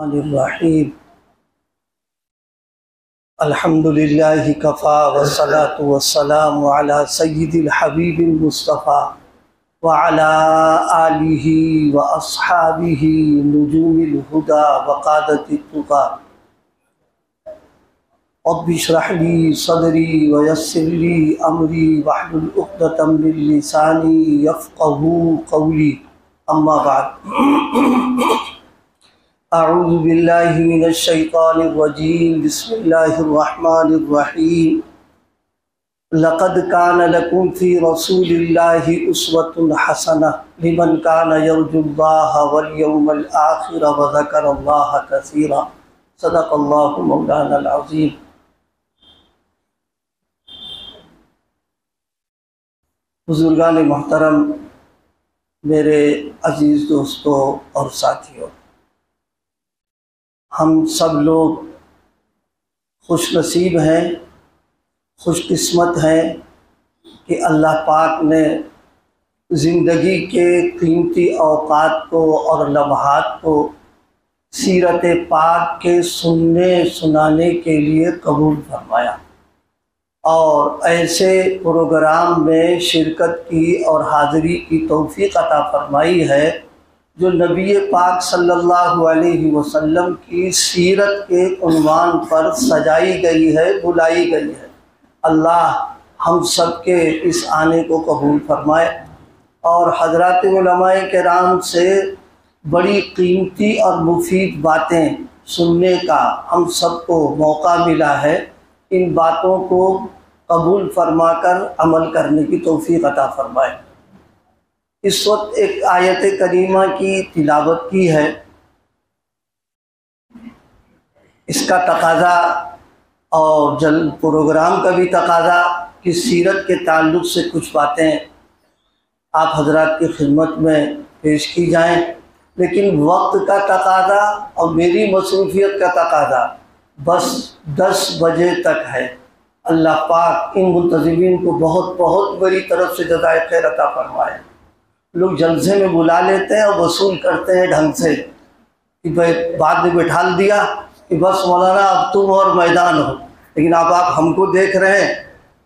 रहीम अल्हम्दुलिल्लाहि Kaffa वस्सलातु वस्सलामु अला सय्यिदिल हबीबिल मुस्तफ़ा व अला आलिहि व अस्हाबिहि नुजूमिल हुदा व क़ादतित तुक़ा रब्बि इश्रह ली सदरी व यस्सिर ली अमरी वहलुल उक़दतम मिन लिसानी यफ़क़हू क़ौली अम्मा बाद अऊज़ु बिल्लाहि मिनश शैतानिर रजीम बिस्मिल्लाहिर रहमानिर रहीम लक़द कान लकुम फ़ी रसूलिल्लाहि उस्वतुन हसनह लिमन कान यर्जुल्लाह वल यौमल आखिर व ज़करल्लाह कसीरा सदक़ल्लाहु मौलानल अज़ीम। बुज़ुर्गान मोहतरम, मेरे अज़ीज़ दोस्तों और साथियों, हम सब लोग खुशनसीब हैं, खुशकिस्मत हैं कि अल्लाह पाक ने ज़िंदगी के कीमती औक़ात को और लम्हात को सीरत पाक के सुनने सुनाने के लिए कबूल फरमाया और ऐसे प्रोग्राम में शिरकत की और हाज़िरी की तौफ़ीक़ अता फरमाई है जो नबी पाक सल्लल्लाहु अलैहि वसल्लम की सीरत के उन्वान पर सजाई गई है, बुलाई गई है। अल्लाह हम सब के इस आने को कबूल फरमाए और हज़रात उलमाए किराम से बड़ी कीमती और मुफीद बातें सुनने का हम सबको मौका मिला है। इन बातों को कबूल फरमाकर अमल करने की तौफ़ीक़ अता फरमाए। इस वक्त एक आयत करीमा की तिलावत की है, इसका तकाज़ा और जल्द प्रोग्राम का भी तकाज़ा कि सीरत के ताल्लुक़ से कुछ बातें आप हजरात की खिदमत में पेश की जाएं, लेकिन वक्त का तकाज़ा और मेरी मसरूफ़ियत का तकाज़ा बस 10 बजे तक है। अल्लाह पाक इन मुंतज़िमीन को बहुत बहुत बड़ी तरफ से जज़ाए खैर अता फरमाए। लोग जलसे में बुला लेते हैं और वसूल करते हैं ढंग से कि भाई बाद में बैठा दिया कि बस मौलाना अब तुम और मैदान हो, लेकिन अब आप हमको देख रहे हैं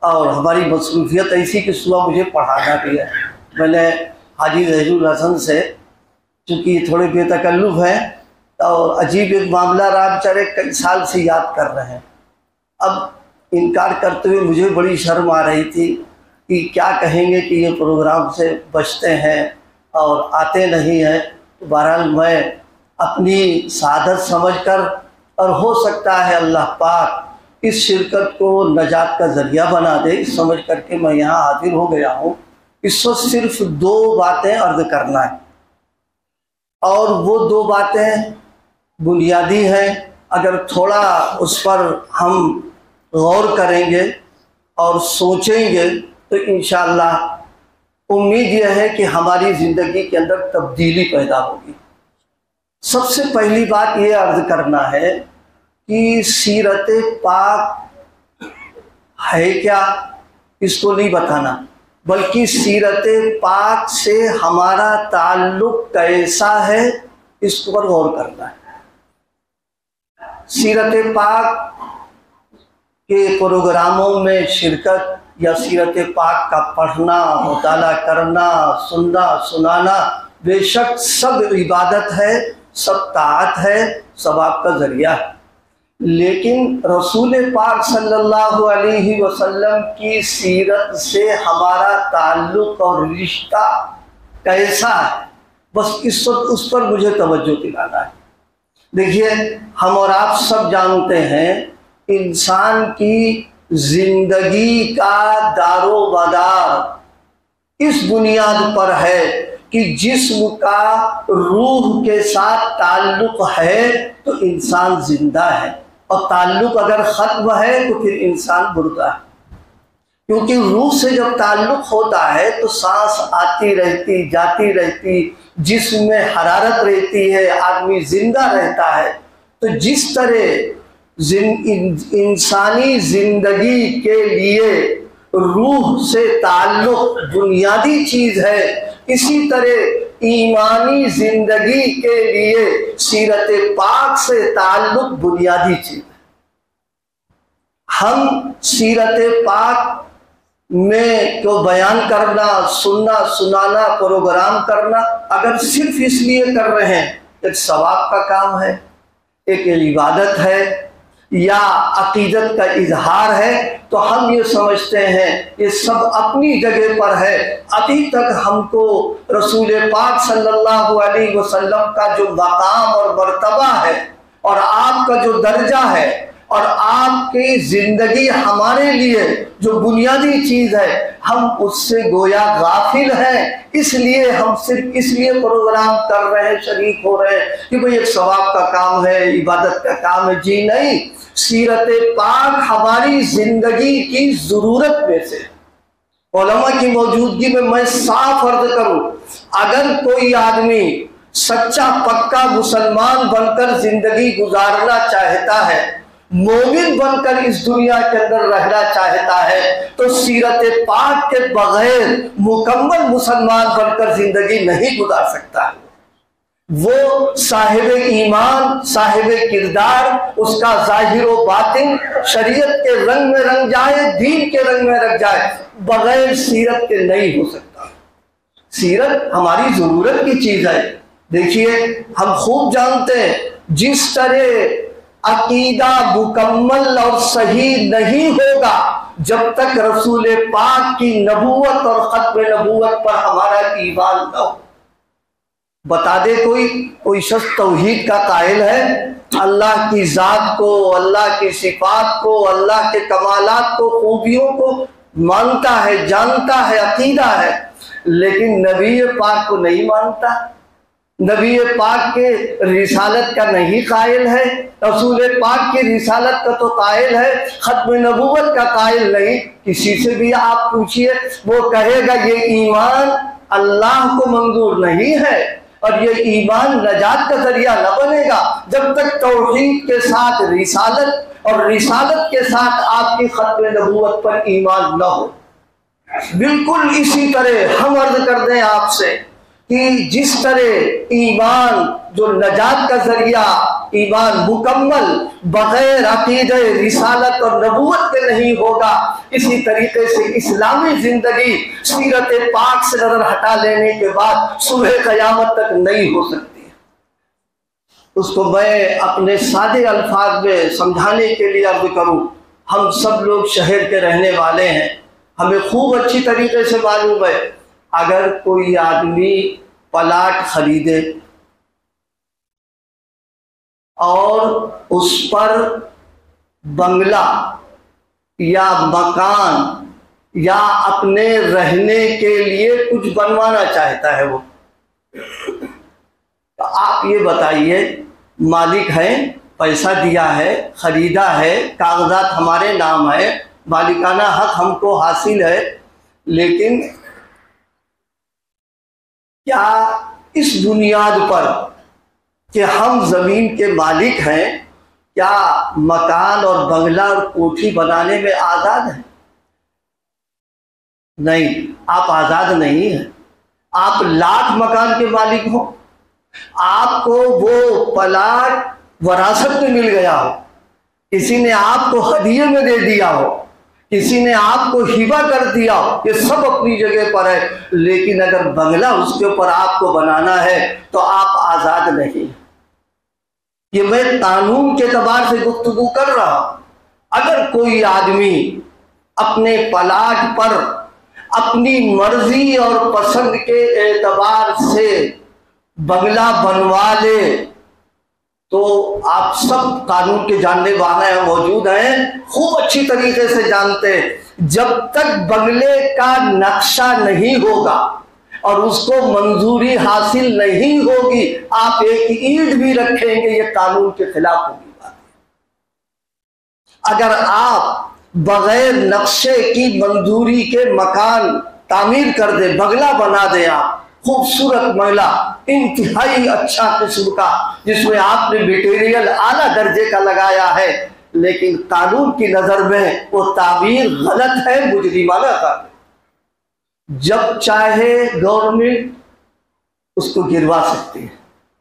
और हमारी मसरूफियत ऐसी कि सुबह मुझे पढ़ाना भी है। मैंने हाजी ज़हीरुल हसन से, चूँकि थोड़े बेतकल्लुफ़ हैं और अजीब एक मामला रहा, बेचारे कई साल से याद कर रहे हैं। अब इनकार करते हुए मुझे बड़ी शर्म आ रही थी कि क्या कहेंगे कि ये प्रोग्राम से बचते हैं और आते नहीं हैं। तो बहरहाल मैं अपनी सादत समझकर, और हो सकता है अल्लाह पाक इस शिरकत को नजात का ज़रिया बना दे, इस समझ करके मैं यहाँ हाजिर हो गया हूँ। इस वक्त सिर्फ 2 बातें अर्ज़ करना है और वो 2 बातें बुनियादी हैं। अगर थोड़ा उस पर हम गौर करेंगे और सोचेंगे तो इंशाअल्लाह उम्मीद यह है कि हमारी ज़िंदगी के अंदर तब्दीली पैदा होगी। सबसे पहली बात ये अर्ज़ करना है कि सीरत पाक है क्या, इसको नहीं बताना, बल्कि सीरत पाक से हमारा ताल्लुक़ कैसा है इस पर गौर करना है। सीरत पाक के प्रोग्रामों में शिरकत या सीरत पाक का पढ़ना, मुताला करना, सुनना, सुनाना बेशक सब इबादत है, सब ताअत है, सवाब का ज़रिया है। लेकिन रसूल पाक सल्लल्लाहु अलैहि वसल्लम की सीरत से हमारा ताल्लुक़ और रिश्ता कैसा है, बस इस वक्त उस पर मुझे तवज्जो दिलाना है। देखिए, हम और आप सब जानते हैं इंसान की जिंदगी का दारो मदार इस बुनियाद पर है कि जिस्म का रूह के साथ ताल्लुक़ है तो इंसान जिंदा है, और ताल्लुक़ अगर ख़त्म है तो फिर इंसान मुर्दा है। क्योंकि रूह से जब ताल्लुक़ होता है तो सांस आती रहती, जाती रहती, जिस्म में हरारत रहती है, आदमी जिंदा रहता है। तो जिस तरह इंसानी जिंदगी के लिए रूह से ताल्लुक़ बुनियादी चीज़ है, इसी तरह ईमानी जिंदगी के लिए सीरत पाक से ताल्लुक बुनियादी चीज है। हम सीरत पाक में को बयान करना, सुनना, सुनाना, प्रोग्राम करना अगर सिर्फ इसलिए कर रहे हैं, एक सवाब का काम है, एक इबादत है या अकीदत का इजहार है, तो हम ये समझते हैं ये सब अपनी जगह पर है। अभी तक हमको रसूल पाक सल्लल्लाहु अलैहि वसल्लम का जो मकाम और मर्तबा है और आपका जो दर्जा है और आपकी जिंदगी हमारे लिए जो बुनियादी चीज है, हम उससे गोया गाफिल हैं। इसलिए हम सिर्फ इसलिए प्रोग्राम कर रहे हैं, शरीक हो रहे हैं कि भाई एक सवाब का काम है, इबादत का काम है। जी नहीं, सीरत पाक हमारी जिंदगी की जरूरत में से। उलमा की मौजूदगी में मैं साफ अर्ज करूं, अगर कोई आदमी सच्चा पक्का मुसलमान बनकर जिंदगी गुजारना चाहता है, मोमिन बनकर इस दुनिया के अंदर रहना चाहता है, तो सीरत पाक के बगैर मुकम्मल मुसलमान बनकर जिंदगी नहीं गुजार सकता है। वो साहिब ईमान, साहिब किरदार, उसका जाहिर व बातिन शरीयत के रंग में रंग जाए, दीन के रंग में रंग जाए, बगैर सीरत के नहीं हो सकता। सीरत हमारी जरूरत की चीज है। देखिए, हम खूब जानते हैं जिस तरह अकीदा मुकम्मल और सही नहीं होगा जब तक रसूल पाक की नबूवत और खत्म नबूवत पर हमारा ईमान न हो। बता दे कोई शख्स तौहीद का कायल है, अल्लाह की जात को, अल्लाह की सिफात को, अल्लाह के कमालात को, खूबियों को मानता है, जानता है, अकीदा है, लेकिन नबी पाक को नहीं मानता, नबी पाक के रिसालत का नहीं कायल है, रसूल पाक की रिसालत का तो कायल है, खत्म नबूवत का कायल नहीं। किसी से भी आप पूछिए, वो कहेगा ये ईमान अल्लाह को मंजूर नहीं है और ये ईमान नजात का जरिया न बनेगा जब तक तौहीद के साथ रिसालत और रिसालत के साथ आपकी खत्म नबूवत पर ईमान न हो। बिल्कुल इसी तरह हम अर्ज कर दें आपसे कि जिस तरह ईमान जो नजात का जरिया, ईमान मुकम्मल बगैर अकीदे रिसालत और नबूवत के नहीं होगा, इसी तरीके से इस्लामी जिंदगी सीरत पाक से नजर हटा लेने के बाद सुबह क़यामत तक नहीं हो सकती। उसको मैं अपने सादे अल्फाज में समझाने के लिए अर्ज करूं, हम सब लोग शहर के रहने वाले हैं, हमें खूब अच्छी तरीके से मालूम है, अगर कोई आदमी प्लाट खरीदे और उस पर बंगला या मकान या अपने रहने के लिए कुछ बनवाना चाहता है, वो तो आप ये बताइए, मालिक है, पैसा दिया है, खरीदा है, कागजात हमारे नाम है, मालिकाना हक हमको हासिल है, लेकिन क्या इस बुनियाद पर कि हम जमीन के मालिक हैं, क्या मकान और बंगला और कोठी बनाने में आजाद हैं? नहीं, आप आजाद नहीं हैं। आप लाख मकान के मालिक हो, आपको वो प्लाट वरासत में मिल गया हो, किसी ने आपको हदिये में दे दिया हो, किसी ने आपको हिबा कर दिया, ये सब अपनी जगह पर है, लेकिन अगर बंगला उसके ऊपर आपको बनाना है तो आप आजाद नहीं। ये मैं कानून के एतबार से गुफ्तगू कर रहा हूं। अगर कोई आदमी अपने प्लाट पर अपनी मर्जी और पसंद के एतबार से बंगला बनवा ले, तो आप सब कानून के जानने वाले हैं, मौजूद हैं, खूब अच्छी तरीके से जानते हैं, जब तक बंगले का नक्शा नहीं होगा और उसको मंजूरी हासिल नहीं होगी, आप एक ईंट भी रखेंगे, ये कानून के खिलाफ होगी बात। अगर आप बगैर नक्शे की मंजूरी के मकान तामीर कर दे, बंगला बना दे, आप खूबसूरत महिला, इंतहाई अच्छा किस्म का, जिसमें आपने मटेरियल आला दर्जे का लगाया है, लेकिन कानून की नजर में वो तामीर गलत है, मुजरिमाना का। जब चाहे गवर्नमेंट उसको गिरवा सकती है,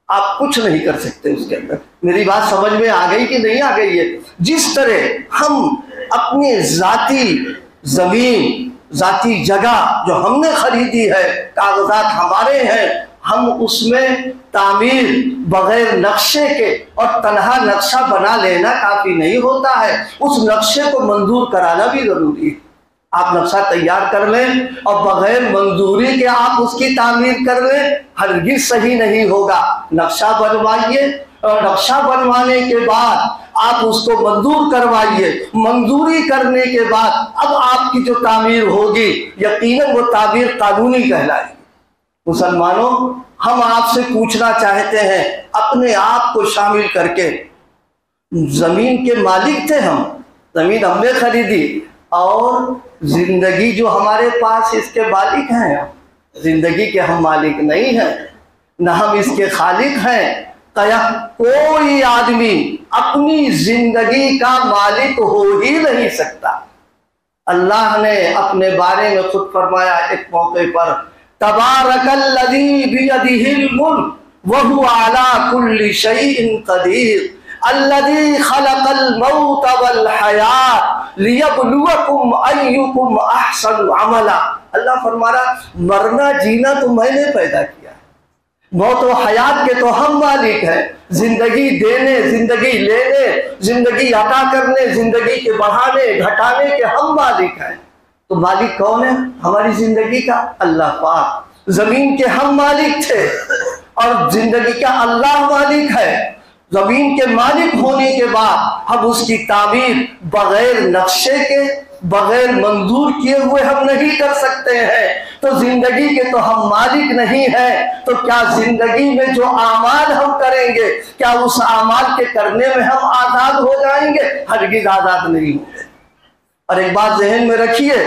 आप कुछ नहीं कर सकते उसके अंदर। मेरी बात समझ में आ गई कि नहीं आ गई है? जिस तरह हम अपनी जाती जमीन, जाती जगह जो हमने खरीदी है, कागजात हमारे हैं, हम उसमें तामीर बगैर नक्शे के, और तनहा नक्शा बना लेना काफी नहीं होता है, उस नक्शे को मंजूर कराना भी जरूरी है। आप नक्शा तैयार कर लें और बगैर मंजूरी के आप उसकी तामीर कर लें, हरगिज सही नहीं होगा। नक्शा बनवाइए और नक्शा बनवाने के बाद आप उसको मंजूर करवाइए, मंजूरी करने के बाद अब आपकी जो तामीर होगी यकीनन वो तामीर कानूनी कहलाएगी। मुसलमानों, हम आपसे पूछना चाहते हैं, अपने आप को शामिल करके, जमीन के मालिक थे हम, जमीन हमने खरीदी और जिंदगी जो हमारे पास इसके मालिक हैं, जिंदगी के हम मालिक नहीं हैं, न हम इसके खालिक हैं। क्या कोई आदमी अपनी जिंदगी का मालिक हो ही नहीं सकता। अल्लाह ने अपने बारे में खुद फरमाया एक मौके पर, तबारकल्लज़ी बियदिहिल मुल्क व हुवा अला कुल्ली शैइन क़दीर अल्लज़ी खलक़ल मौत वल हयात लियब्लुवकुम अय्युकुम अहसनु अमला। अल्लाह फरमा रहा, मरना जीना तो मैंने पैदा किया, मौत और हयात के तो हम मालिक हैं, जिंदगी देने, जिंदगी लेने, जिंदगी अता करने, जिंदगी के बढ़ाने घटाने के हम मालिक हैं। तो मालिक कौन है हमारी जिंदगी का? अल्लाह पाक। जमीन के हम मालिक थे और जिंदगी का अल्लाह मालिक है। जमीन के मालिक होने के बाद हम उसकी तामीर बगैर नक्शे के, बगैर मंजूर किए हुए हम नहीं कर सकते हैं। तो जिंदगी के तो हम मालिक नहीं हैं, तो क्या जिंदगी में जो आमाल हम करेंगे, क्या उस आमाल के करने में हम आजाद हो जाएंगे? हरगिज आजाद नहीं होंगे। और एक बात जहन में रखिए,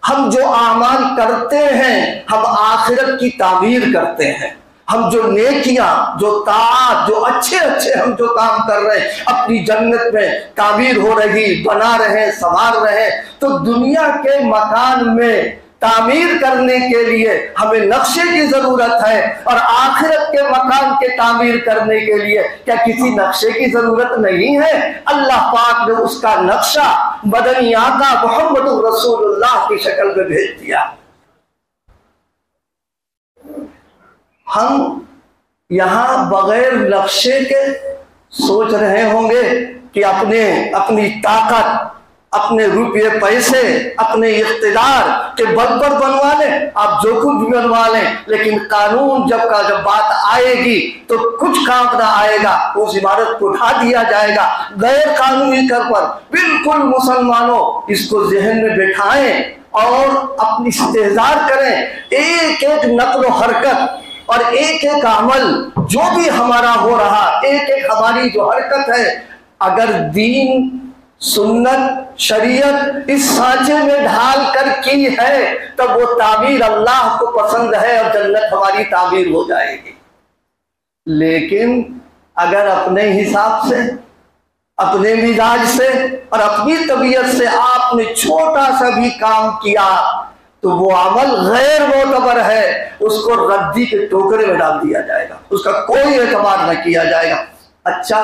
हम जो आमाल करते हैं हम आखिरत की तामीर करते हैं। हम जो नेकियां, जो ताआत, जो अच्छे अच्छे हम जो काम कर रहे हैं, अपनी जन्नत में तामीर हो रही, बना रहे, संवार रहे, तो दुनिया के मकान में तामीर करने के लिए हमें नक्शे की जरूरत है, और आखिरत के मकान के तामीर करने के लिए क्या किसी नक्शे की जरूरत नहीं है? अल्लाह पाक ने उसका नक्शा मदनी आका मोहम्मद रसूलुल्लाह की शक्ल में भेज दिया। हम यहाँ बगैर नक्शे के सोच रहे होंगे कि अपनी ताकत, अपने रुपये पैसे, अपने इख्तिदार के बल पर बनवा लें, आप जो कुछ भी बनवा लें, लेकिन कानून जब बात आएगी तो कुछ काम ना आएगा, उस इमारत को ढा दिया जाएगा गैर कानूनी कर पर। बिल्कुल मुसलमानों, इसको जहन में बिठाएं और अपनी इस्तेजार करें। एक एक नक्ल हरकत और एक एक अमल जो भी हमारा हो रहा, एक एक हमारी जो हरकत है, अगर दीन, सुन्नत, शरीयत इस सांचे में ढाल कर की है तब वो तामीर अल्लाह को पसंद है और जन्नत हमारी तामीर हो जाएगी। लेकिन अगर अपने हिसाब से, अपने मिजाज से और अपनी तबीयत से आपने छोटा सा भी काम किया तो वो अमल गैर मोतबर है, उसको रद्दी के टोकरे में डाल दिया जाएगा, उसका कोई एतबार न किया जाएगा। अच्छा,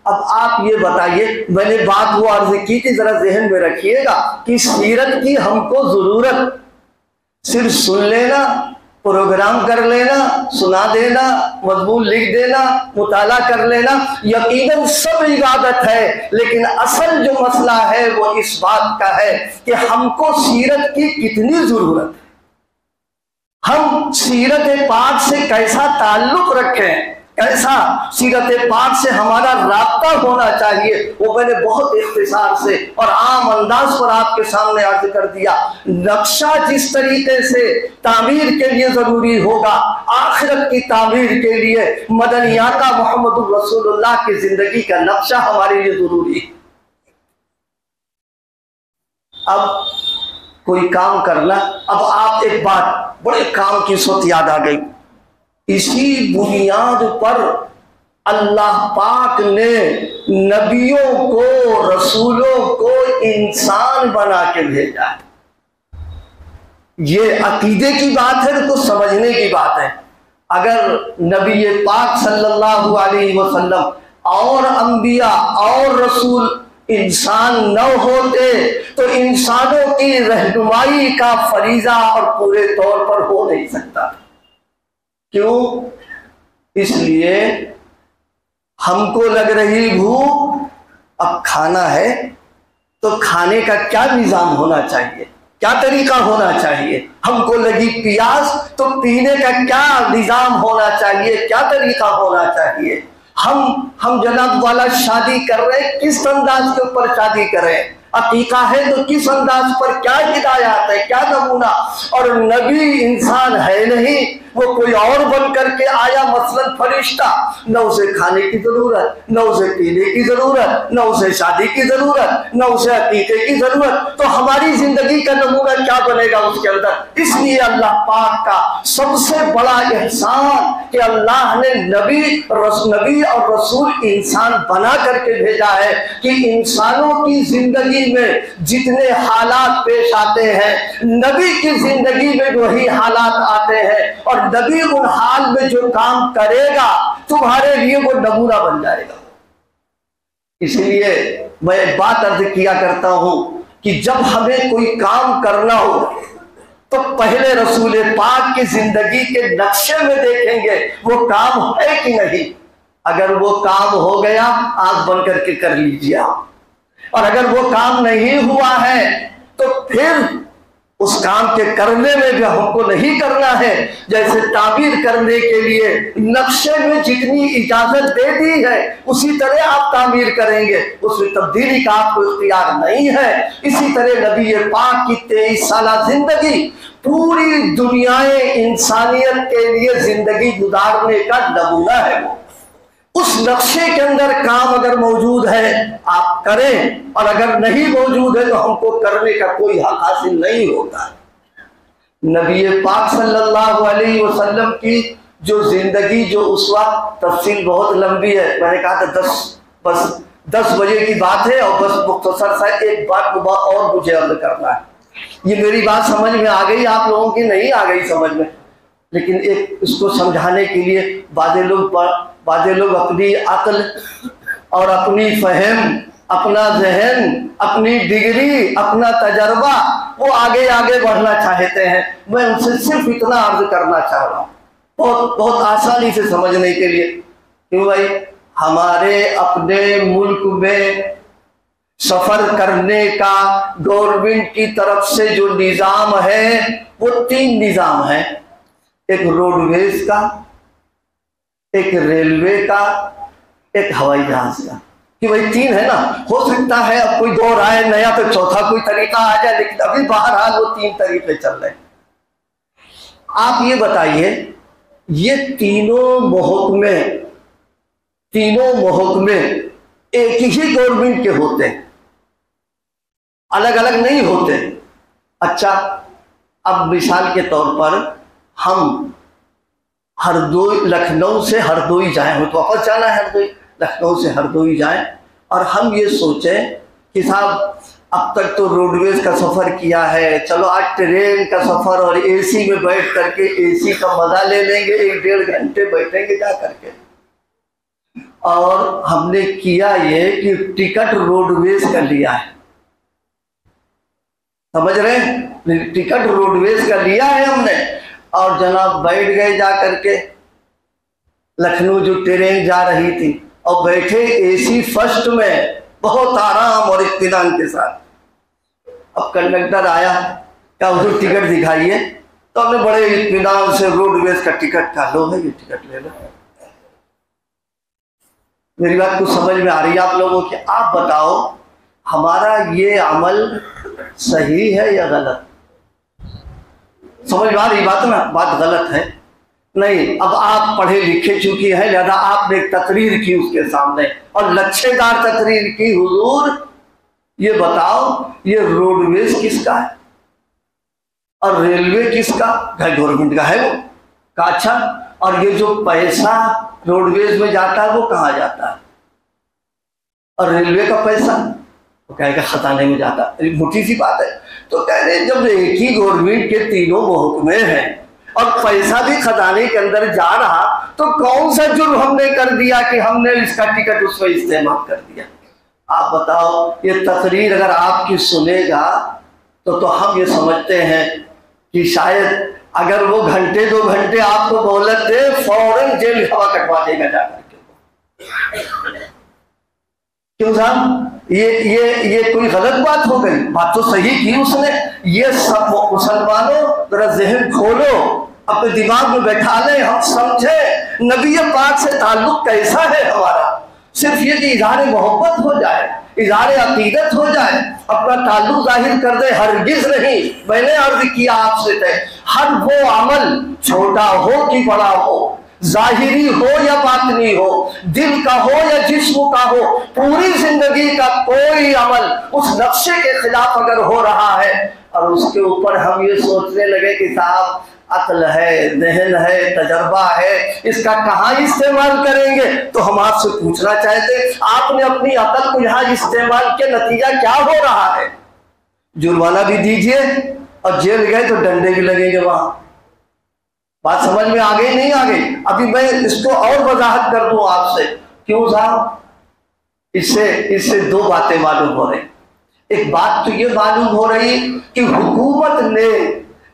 अब आप ये बताइए, मैंने बात वो अर्ज की थी, जरा जहन में रखिएगा कि सीरत की हमको जरूरत सिर्फ सुन लेना, प्रोग्राम कर लेना, सुना देना, मजमून लिख देना, मुताला कर लेना, यकीनन सब इबादत है, लेकिन असल जो मसला है वो इस बात का है कि हमको सीरत की कितनी जरूरत है। हम सीरत पाक से कैसा ताल्लुक रखें, कैसा सीरत पाक से हमारा राब्ता होना चाहिए, वो मैंने बहुत इख्तिसार से और आम अंदाज पर आपके सामने अर्ज कर दिया। नक्शा जिस तरीके से तामीर के लिए जरूरी होगा, आखिरत की तामीर के लिए मदनी आका मोहम्मद रसूलुल्लाह की जिंदगी का नक्शा हमारे लिए जरूरी है। अब कोई काम करना, अब आप एक बात बड़े काम की सोच याद आ गई, इसी बुनियाद पर अल्लाह पाक ने नबियों को, रसूलों को इंसान बना के भेजा है। ये अकीदे की बात है, तो समझने की बात है। अगर नबी पाक सल्लल्लाहु अलैहि वसल्लम और अंबिया और रसूल इंसान न होते तो इंसानों की रहनुमाई का फरीजा और पूरे तौर पर हो नहीं सकता। क्यों? इसलिए हमको लग रही भूख, अब खाना है तो खाने का क्या निजाम होना चाहिए, क्या तरीका होना चाहिए। हमको लगी प्यास तो पीने का क्या निजाम होना चाहिए, क्या तरीका होना चाहिए। हम जनाब वाला शादी कर रहे हैं, किस अंदाज के ऊपर शादी करें। अकीका है तो किस अंदाज पर, क्या हिदायत है, क्या नमूना। और नबी इंसान है नहीं, वो कोई और बन करके आया, मसलन फरिश्ता। न उसे खाने की जरूरत, न उसे पीने की जरूरत, न उसे शादी की जरूरत, न उसे अकीके की जरूरत। तो हमारी जिंदगी का नमूना क्या बनेगा उसके अंदर। इसलिए अल्लाह पाक का सबसे बड़ा एहसान कि अल्लाह ने नबी और रसूल इंसान बना करके भेजा है कि इंसानों की जिंदगी में जितने हालात पेश आते हैं, नबी की जिंदगी में वही हालात आते हैं। और नबी उन हाल में जो काम करेगा तुम्हारे लिए वो नमूना बन जाएगा। इसलिए मैं एक बात अर्ज किया करता हूं कि जब हमें कोई काम करना हो तो पहले रसूल पाक की जिंदगी के नक्शे में देखेंगे वो काम है कि नहीं। अगर वो काम हो गया, आंख बंद करके कर लीजिए आप। और अगर वो काम नहीं हुआ है तो फिर उस काम के करने में भी हमको नहीं करना है। जैसे ताबीर करने के लिए नक्शे में जितनी इजाजत दे दी है उसी तरह आप ताबीर करेंगे, उसमें तब्दीली का आपको इख्तियार नहीं है। इसी तरह नबी पाक की 23 साल जिंदगी पूरी दुनियाए इंसानियत के लिए जिंदगी गुजारने का नमूना है। वो उस नक्शे के अंदर काम अगर मौजूद है आप करें, और अगर नहीं मौजूद है तो हमको करने का कोई हक हासिल नहीं होता। नबी पाक सल्लल्लाहु अलैहि वसल्लम की जो जिंदगी, जो उस वक्त तफसील बहुत लंबी है, मैंने कहा था 10 बजे की बात है और बस मुख्तसर सा एक बात और मुझे अर्ज करना है। ये मेरी बात समझ में आ गई, आप लोगों की नहीं आ गई समझ में, लेकिन एक इसको समझाने के लिए बादे लोग अपनी अक्ल और अपनी फहम, अपना जहन, अपनी डिग्री, अपना तजर्बा, वो आगे आगे बढ़ना चाहते हैं। मैं उनसे सिर्फ इतना अर्ज करना चाह रहा हूँ, बहुत आसानी से समझने के लिए। क्यों भाई, हमारे अपने मुल्क में सफर करने का गवर्नमेंट की तरफ से जो निजाम है वो 3 निजाम है। एक रोडवेज का, एक रेलवे का, एक हवाई जहाज का। कि भाई 3 है ना, हो सकता है अब कोई दौर आए नया तो चौथा कोई तरीका आ जाए, लेकिन अभी बहरहाल वो 3 तरीके चल रहे हैं। आप ये बताइए, ये तीनों महकमे एक ही गवर्नमेंट के होते हैं, अलग अलग नहीं होते। अच्छा, अब मिसाल के तौर पर हम हरदोई, लखनऊ से हरदोई जाए, हो तो वापस जाना है हरदोई, लखनऊ से हरदोई जाए, और हम ये सोचें कि साहब अब तक तो रोडवेज का सफ़र किया है, चलो आज ट्रेन का सफ़र और एसी में बैठ करके एसी का मज़ा ले लेंगे, 1-1.5 घंटे बैठेंगे जा करके। और हमने किया ये कि टिकट रोडवेज का लिया है, समझ रहे हैं, टिकट रोडवेज का लिया है हमने, और जनाब बैठ गए जा करके। लखनऊ जो ट्रेन जा रही थी और बैठे एसी फर्स्ट में, बहुत आराम और इत्मीनान के साथ। अब कंडक्टर आया, क्या उसको टिकट दिखाइए, तो हमने बड़े इत्मीनान से रोडवेज का टिकट का, लो है ये टिकट ले लो। मेरी बात कुछ समझ में आ रही है आप लोगों की? आप बताओ हमारा ये अमल सही है या गलत? समझ में आ रही बात ना? बात गलत है नहीं। अब आप पढ़े लिखे चुकी है, लिहाजा आपने एक तकरीर की उसके सामने, और लच्छेदार तकरीर की, हुजूर ये बताओ ये रोडवेज किसका है और रेलवे किसका? गवर्नमेंट का है वो का। अच्छा, और ये जो पैसा रोडवेज में जाता है वो कहाँ जाता है? और रेलवे का पैसा वो कहेगा खजाने में जाता है। मोटी सी बात है। तो कह रहे जब एक ही गवर्नमेंट के तीनों महकमे हैं और पैसा भी खजाने के अंदर जा रहा, तो कौन सा जुर्म हमने कर दिया कि हमने इसका टिकट उसमें इस्तेमाल कर दिया? आप बताओ, ये तकरीर अगर आपकी सुनेगा तो हम ये समझते हैं कि शायद अगर वो घंटे 2 घंटे आपको मोहलत दे, फौरन जेल हवा कटवा देगा जाकर के। क्यों साहब, ये कोई गलत बात हो गई? बात तो सही की उसने। ये सब मुसलमानों जरा ज़हन खोलो, अपने दिमाग में बैठा ले, हम समझे नबी पाक से ताल्लुक कैसा है हमारा। सिर्फ ये कि इज़हार मोहब्बत हो जाए, इज़हार अकीदत हो जाए, अपना ताल्लुक जाहिर कर दे, हरगिज नहीं। मैंने अर्ज किया आपसे तय, हर वो अमल छोटा हो कि बड़ा हो, जाहिरी हो या बातनी हो, दिल का हो या जिस्म का हो, पूरी जिंदगी का कोई अमल उस नक्शे के खिलाफ अगर हो रहा है और उसके ऊपर हम ये सोचने लगे कि साहब अक्ल है, ज़हन है, तजर्बा है, इसका कहाँ इस्तेमाल करेंगे, तो हम आपसे पूछना चाहते आपने अपनी अक्ल को यहाँ इस्तेमाल के नतीजा क्या हो रहा है? जुर्माना भी दीजिए और जेल गए तो डंडे भी लगेंगे वहां। बात समझ में आ गई नहीं आ गई? अभी मैं इसको और वजाहत कर दूं आपसे। क्यों साहब? इससे 2 बातें मालूम हो रही। एक बात तो ये मालूम हो रही कि हुकूमत ने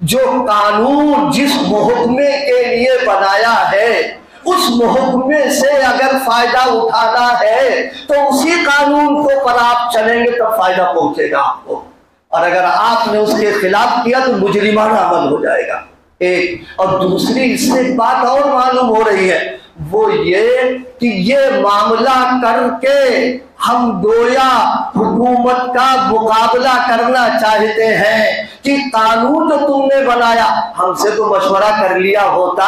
जो कानून जिस मुहकमे के लिए बनाया है, उस मुहकमे से अगर फायदा उठाना है तो उसी कानून को पर आप चलेंगे तब फायदा पहुंचेगा आपको, और अगर आपने उसके खिलाफ किया तो मुजरिमाना अमल हो जाएगा। एक और दूसरी इससे एक बात और मालूम हो रही है, वो ये कि ये मामला करके हम गोया हुकूमत का मुकाबला करना चाहते हैं कि कानून जो तुमने बनाया, हमसे तो मशवरा कर लिया होता,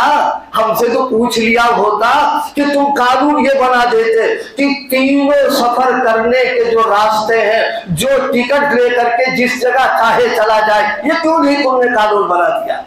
हमसे तो पूछ लिया होता कि तुम कानून ये बना देते कि तीनों सफर करने के जो रास्ते हैं, जो टिकट लेकर के जिस जगह चाहे चला जाए, ये क्यों नहीं तुमने कानून बना दिया?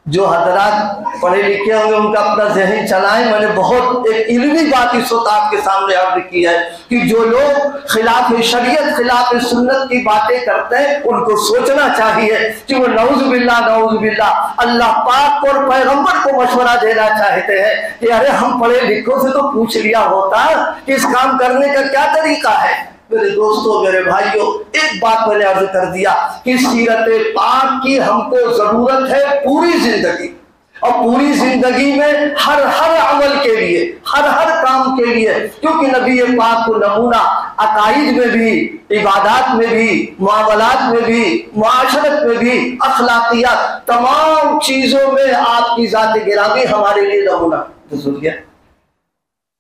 जो हजरात पढ़े लिखे होंगे उनका अपना जहन चलाएं। मैंने बहुत एक इल्मी बात इस वक्त आपके सामने अर्ज की है कि जो लोग खिलाफ शरीयत, खिलाफ सुन्नत की बातें करते हैं, उनको सोचना चाहिए कि वो नऊज़ुबिल्लाह अल्लाह पाक और पैगंबर को मशवरा देना चाहते हैं कि अरे हम पढ़े लिखों से तो पूछ लिया होता कि इस काम करने का क्या तरीका है। मेरे दोस्तों, मेरे भाइयों, एक बात मैंने अर्ज कर दिया कि सीरत पाक की हमको जरूरत है पूरी जिंदगी, और पूरी जिंदगी में हर अमल के लिए, हर काम के लिए, क्योंकि नबी पाक को नमूना अकाइद में भी, इबादत में भी, मामलात में भी, मुआशरत में भी, अखलाकियात, तमाम चीजों में आपकी जात गिरामी हमारे लिए नमूना।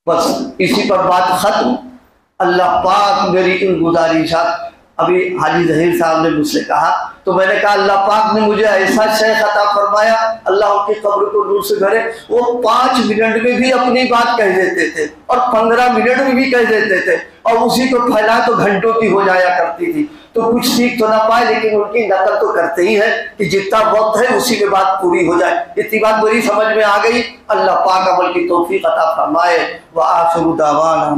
बस इसी पर बात खत्म। अल्लाह पाक मेरी इन गुजारिशात, अभी हाजी जहीर साहब ने मुझसे कहा तो मैंने कहा अल्लाह पाक ने मुझे ऐसा शेख अता फरमाया, अल्लाह उनकी कब्र को नूर से भरे। वो 5 मिनट में भी अपनी बात कह देते थे और 15 मिनट में भी कह देते थे, और उसी को फैला तो घंटों की हो जाया करती थी। तो कुछ सीख तो ना पाए, लेकिन उनकी नकल तो करते ही है कि जितना वक्त है उसी में बात पूरी हो जाए। इतनी बात मेरी समझ में आ गई। अल्लाह पाक अमल की तौफीक अता फरमाए। व आखिरु दावाना